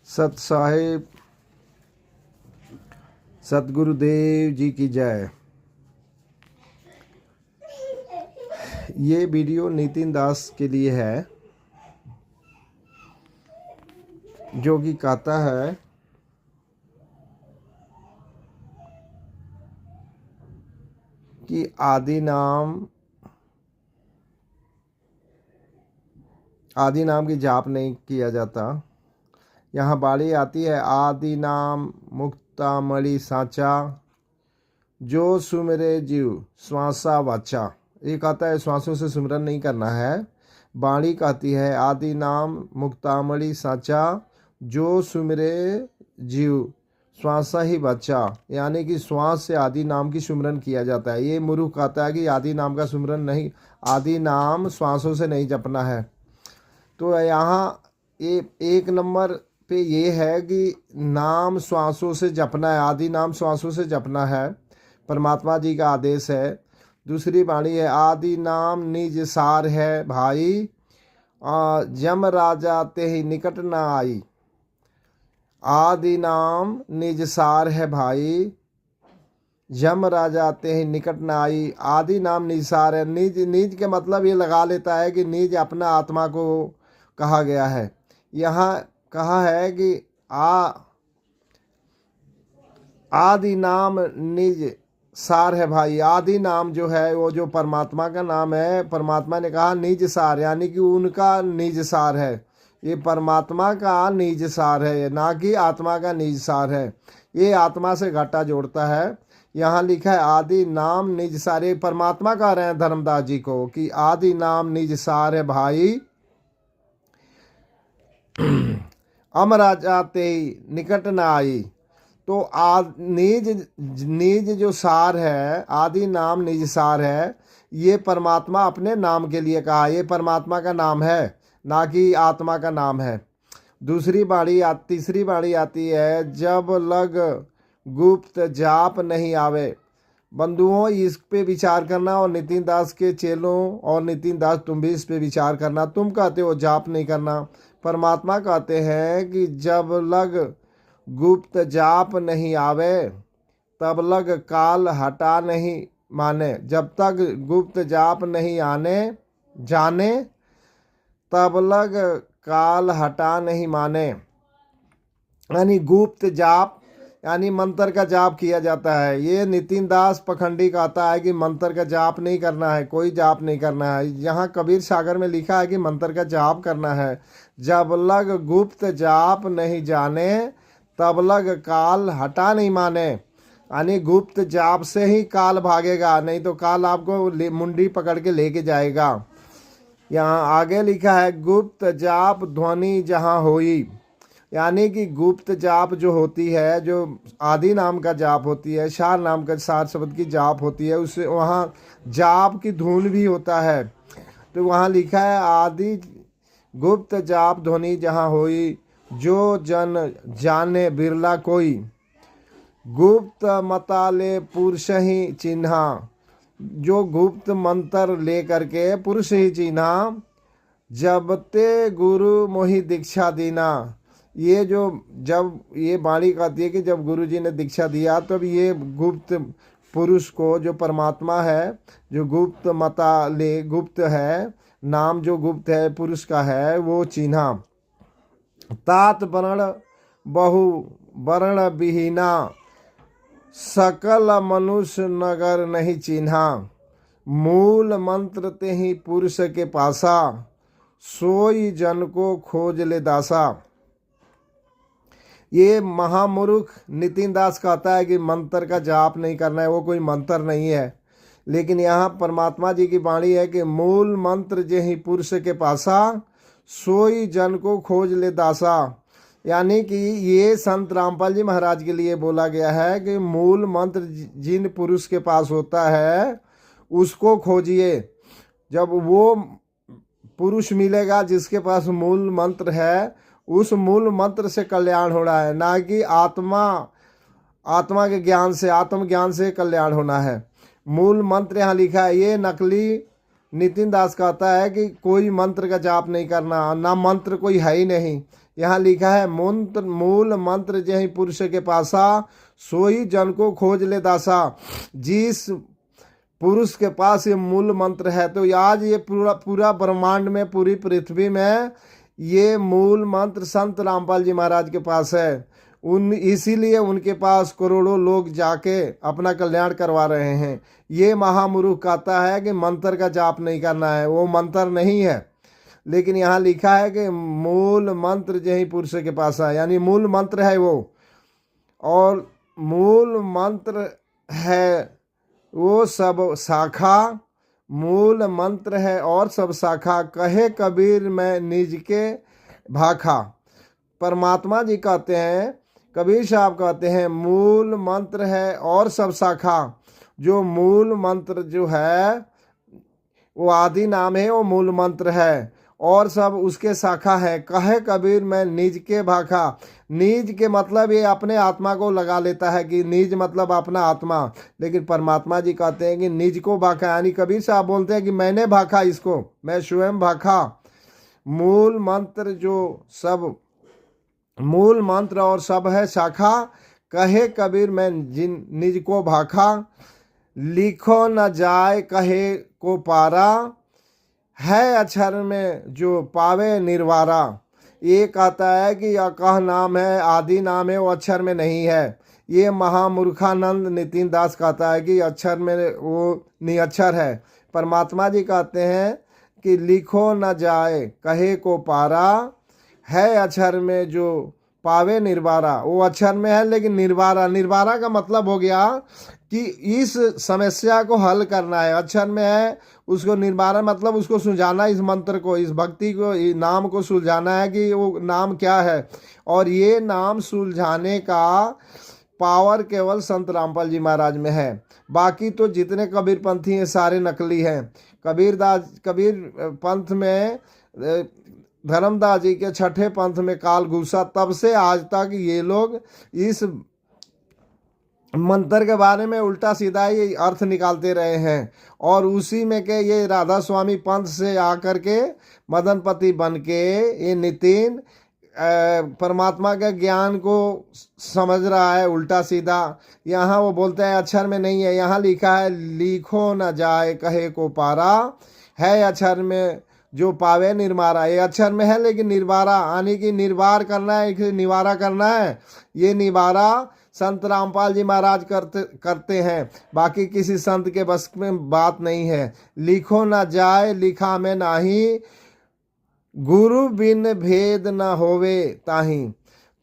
सत साहिब सतगुरुदेव जी की जय। ये वीडियो नितिन दास के लिए है, जो कि कहता है कि आदि नाम की जाप नहीं किया जाता। यहाँ बाणी आती है, आदि नाम मुक्तामणि साचा, जो सुमिरे जीव श्वासा वाचा। ये कहता है श्वासों से सुमिरन नहीं करना है। बाणी कहती है, आदि नाम मुक्तामणि साचा, जो सुमिरे जीव श्वासा ही बचा, यानी कि श्वास से आदि नाम की सुमिरन किया जाता है। ये मूर्ख कहता है कि आदि नाम का सुमिरन नहीं, आदि नाम श्वासों से नहीं जपना है। तो यहाँ एक नंबर पे ये है कि नाम श्वासों से जपना है, आदि नाम श्वासों से जपना है, परमात्मा जी का आदेश है। दूसरी बाणी है, आदि नाम निज सार है भाई, जम राजा ते ही निकट न आई। आदि नाम निज सार है भाई, जम राजा ते ही निकट न आई। आदि नाम निज सार है। निज के मतलब ये लगा लेता है कि निज अपना आत्मा को कहा गया है। यहाँ कहा है कि आदि नाम निज सार है भाई। आदि नाम जो है वो जो परमात्मा का नाम है, परमात्मा ने कहा निज सार, यानी कि उनका निज सार है। ये परमात्मा का निज सार है, ना कि आत्मा का निज सार है। ये आत्मा से घाटा जोड़ता है। यहाँ लिखा है आदि नाम निज सार। ये परमात्मा कह रहे हैं धर्मदास जी को कि आदि नाम निज सार है भाई, अमराज आते निकट न आई। तो निज जो सार है, आदि नाम निज सार है, ये परमात्मा अपने नाम के लिए कहा। ये परमात्मा का नाम है, ना कि आत्मा का नाम है। तीसरी बाणी आती है, जब लग गुप्त जाप नहीं आवे। बंधुओं, इस पे विचार करना, और नितिन दास के चेलों और नितिन दास तुम भी इस पे विचार करना। तुम कहते हो जाप नहीं करना, परमात्मा कहते हैं कि जब लग गुप्त जाप नहीं आवे, तब लग काल हटा नहीं माने। जब तक गुप्त जाप नहीं जाने, तब लग काल हटा नहीं माने। यानी गुप्त जाप यानी मंत्र का जाप किया जाता है। ये नितिन दास पखंडी कहता है कि मंत्र का जाप नहीं करना है, कोई जाप नहीं करना है। यहाँ कबीर सागर में लिखा है कि मंत्र का जाप करना है। जब लग गुप्त जाप नहीं जाने, तब लग काल हटा नहीं माने। यानी गुप्त जाप से ही काल भागेगा, नहीं तो काल आपको मुंडी पकड़ के लेके जाएगा। यहाँ आगे लिखा है, गुप्त जाप ध्वनि जहाँ होई, यानी कि गुप्त जाप जो होती है, जो आदि नाम का जाप होती है, सार नाम का सार शब्द की जाप होती है, उससे वहाँ जाप की धुन भी होता है। तो वहाँ लिखा है, आदि गुप्त जाप ध्वनि जहाँ होई, जो जन जाने बिरला कोई। गुप्त मताले पुरुष ही चिन्हा, जो गुप्त मंत्र ले करके पुरुष ही चिन्हा। जब ते गुरु मोहि दीक्षा दीना। ये जब ये बाणी कहती है कि जब गुरु जी ने दीक्षा दिया, तब ये गुप्त पुरुष को, जो परमात्मा है, जो गुप्त मता ले गुप्त है, नाम जो गुप्त है पुरुष का है, वो चिन्हा। तात वर्ण बहु वर्ण विहीना, सकल मनुष्य नगर नहीं चिन्हा। मूल मंत्र ते ही पुरुष के पासा, सोई जन को खोज ले दासा। ये महामूर्ख नितिन दास कहता है कि मंत्र का जाप नहीं करना है, वो कोई मंत्र नहीं है। लेकिन यहाँ परमात्मा जी की वाणी है कि मूल मंत्र जे ही पुरुष के पासा, सोई जन को खोज ले दासा। यानी कि ये संत रामपाल जी महाराज के लिए बोला गया है कि मूल मंत्र जिन पुरुष के पास होता है, उसको खोजिए। जब वो पुरुष मिलेगा जिसके पास मूल मंत्र है, उस मूल मंत्र से कल्याण होना है, ना कि आत्मा के ज्ञान से, आत्मज्ञान से कल्याण होना है। मूल मंत्र यहाँ लिखा है। ये नितिन दास कहता है कि कोई मंत्र का जाप नहीं करना, ना मंत्र कोई है ही नहीं। यहाँ लिखा है मंत्र मूल मंत्र जही पुरुष के पासा, सोई जन को खोज ले दासा। जिस पुरुष के पास ये मूल मंत्र है, तो आज ये पूरा ब्रह्मांड में, पूरी पृथ्वी में ये मूल मंत्र संत रामपाल जी महाराज के पास है। इसीलिए उनके पास करोड़ों लोग जाके अपना कल्याण करवा रहे हैं। ये महामूर्ख कहता है कि मंत्र का जाप नहीं करना है, वो मंत्र नहीं है। लेकिन यहाँ लिखा है कि मूल मंत्र जही पुरुष के पास है, यानी मूल मंत्र है वो, और मूल मंत्र है वो सब शाखा, मूल मंत्र है और सब शाखा। कहे कबीर मैं निज के भाखा। परमात्मा जी कहते हैं, कबीर साहब कहते हैं मूल मंत्र है और सब शाखा। जो मूल मंत्र जो है वो आदि नाम है, वो मूल मंत्र है, और सब उसके शाखा है। कहे कबीर मैं निज के भाखा। निज के मतलब ये अपने आत्मा को लगा लेता है कि निज मतलब अपना आत्मा, लेकिन परमात्मा जी कहते हैं कि निज को भाखा, यानी कबीर साहब बोलते हैं कि मैंने भाखा इसको, मैं स्वयं भाखा। मूल मंत्र जो सब, मूल मंत्र और सब है शाखा। कहे कबीर मैं निज को भाखा, लिखो न जाए कहे को पारा, है अक्षर में जो पावे निर्वारा। ये कहता है कि यह कह नाम है, आदि नाम है, वो अक्षर में नहीं है। ये महामूर्खानंद नितिन दास कहता है कि अक्षर में वो निअक्षर है। परमात्मा जी कहते हैं कि लिखो न जाए कहे को पारा, है अक्षर में जो पावे निर्वारा। वो अक्षर में है लेकिन निर्वारा, निर्वारा का मतलब हो गया कि इस समस्या को हल करना है। अक्षर में है, उसको निर्वारा मतलब उसको सुलझाना, इस मंत्र को, इस भक्ति को, इस नाम को सुलझाना है कि वो नाम क्या है। और ये नाम सुलझाने का पावर केवल संत रामपाल जी महाराज में है। बाकी तो जितने कबीर पंथी हैं सारे नकली हैं। कबीर पंथ में धर्मदास जी के छठे पंथ में काल घुसा, तब से आज तक ये लोग इस मंत्र के बारे में उल्टा सीधा ही अर्थ निकालते रहे हैं। और उसी में के ये राधा स्वामी पंथ से आकर के मदनपति बन के ये नितिन परमात्मा के ज्ञान को समझ रहा है उल्टा सीधा। यहाँ वो बोलते हैं अक्षर में नहीं है, यहाँ लिखा है लिखो न जाए कहे को पारा, है अक्षर में जो पावे निर्मारा। ये अक्षर में है लेकिन निर्वारा, यानी कि निर्वार करना है, निवारा करना है। ये निवारा संत रामपाल जी महाराज करते हैं, बाकी किसी संत के बस में बात नहीं है। लिखो न जाए लिखा में नाही, गुरु बिन भेद न होवे ताही।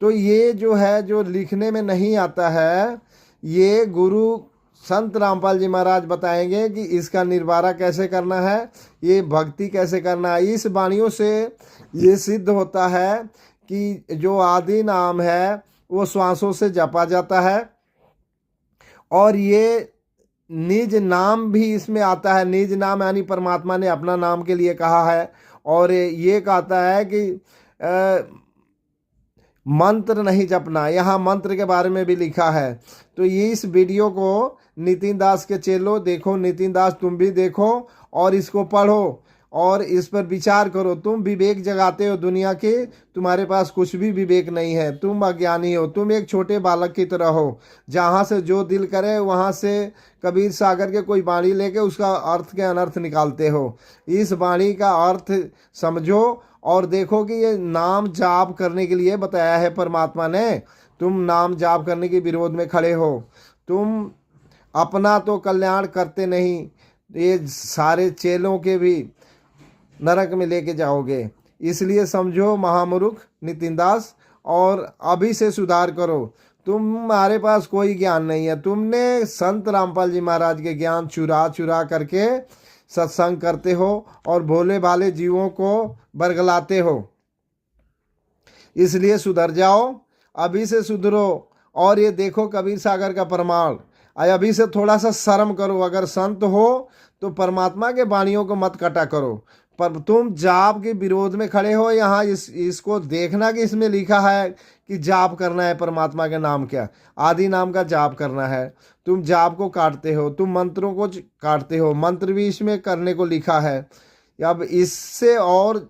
तो ये जो है, जो लिखने में नहीं आता है, ये गुरु संत रामपाल जी महाराज बताएंगे कि इसका निर्वारा कैसे करना है, ये भक्ति कैसे करना है। इस वाणियों से ये सिद्ध होता है कि जो आदि नाम है वो श्वासों से जपा जाता है, और ये निज नाम भी इसमें आता है। निज नाम यानी परमात्मा ने अपना नाम के लिए कहा है। और ये कहता है कि मंत्र नहीं जपना, यहाँ मंत्र के बारे में भी लिखा है। तो ये इस वीडियो को नितिन दास के चेलो देखो, नितिन दास तुम भी देखो और इसको पढ़ो और इस पर विचार करो। तुम विवेक जगाते हो दुनिया के, तुम्हारे पास कुछ भी विवेक नहीं है, तुम अज्ञानी हो, तुम एक छोटे बालक की तरह हो। जहाँ से जो दिल करे वहाँ से कबीर सागर के कोई वाणी लेके उसका अर्थ के अनर्थ निकालते हो। इस वाणी का अर्थ समझो और देखो कि ये नाम जाप करने के लिए बताया है परमात्मा ने। तुम नाम जाप करने के विरोध में खड़े हो, तुम अपना तो कल्याण करते नहीं, ये सारे चेलों के भी नरक में लेके जाओगे। इसलिए समझो महामूर्ख नितिन दास, और अभी से सुधार करो। तुम्हारे पास कोई ज्ञान नहीं है, तुमने संत रामपाल जी महाराज के ज्ञान चुरा चुरा करके सत्संग करते हो और भोले भाले जीवों को बरगलाते हो। इसलिए सुधर जाओ, अभी से सुधरो। और ये देखो कबीर सागर का प्रमाण, अभी से थोड़ा सा शर्म करो। अगर संत हो तो परमात्मा के वाणियों को मत कटा करो। पर तुम जाप के विरोध में खड़े हो। यहाँ इसको देखना कि इसमें लिखा है कि जाप करना है परमात्मा के नाम क्या, आदि नाम का जाप करना है। तुम जाप को काटते हो, तुम मंत्रों को काटते हो, मंत्र भी इसमें करने को लिखा है। अब इससे और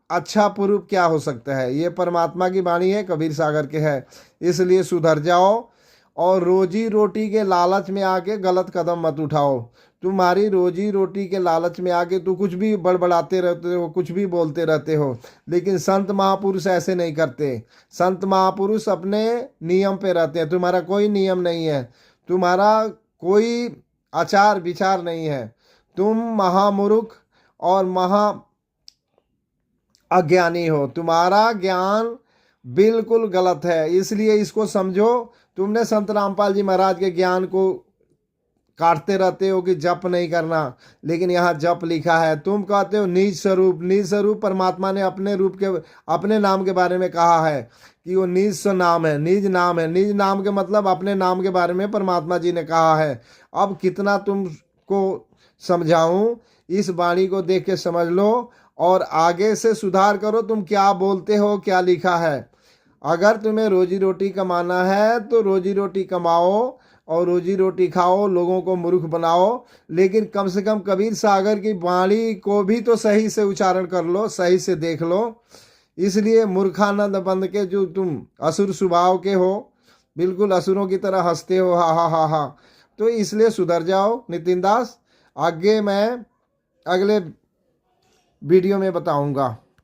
अच्छा प्रूफ क्या हो सकता है। ये परमात्मा की वाणी है, कबीर सागर के है। इसलिए सुधर जाओ और रोजी रोटी के लालच में आके गलत कदम मत उठाओ। तुम्हारी रोजी रोटी के लालच में आके तू कुछ भी बड़बड़ाते रहते हो, कुछ भी बोलते रहते हो, लेकिन संत महापुरुष ऐसे नहीं करते। संत महापुरुष अपने नियम पे रहते हैं। तुम्हारा कोई नियम नहीं है, तुम्हारा कोई आचार विचार नहीं है। तुम महामूर्ख और महा अज्ञानी हो, तुम्हारा ज्ञान बिल्कुल गलत है। इसलिए इसको समझो। तुमने संत रामपाल जी महाराज के ज्ञान को काटते रहते हो कि जप नहीं करना, लेकिन यहाँ जप लिखा है। तुम कहते हो निज स्वरूप। निज स्वरूप परमात्मा ने अपने रूप के, अपने नाम के बारे में कहा है कि वो निज स्व नाम है, निज नाम है। निज नाम के मतलब अपने नाम के बारे में परमात्मा जी ने कहा है। अब कितना तुमको समझाऊं, इस वाणी को देख के समझ लो और आगे से सुधार करो। तुम क्या बोलते हो, क्या लिखा है। अगर तुम्हें रोजी रोटी कमाना है तो रोजी रोटी कमाओ और रोजी रोटी खाओ, लोगों को मूर्ख बनाओ, लेकिन कम से कम कबीर सागर की वाणी को भी तो सही से उच्चारण कर लो, सही से देख लो। इसलिए मूर्खानंद बंद के जो तुम असुर स्वभाव के हो, बिल्कुल असुरों की तरह हंसते हो, हा हा हा हा, तो इसलिए सुधर जाओ नितिन दास। आगे मैं अगले वीडियो में बताऊंगा।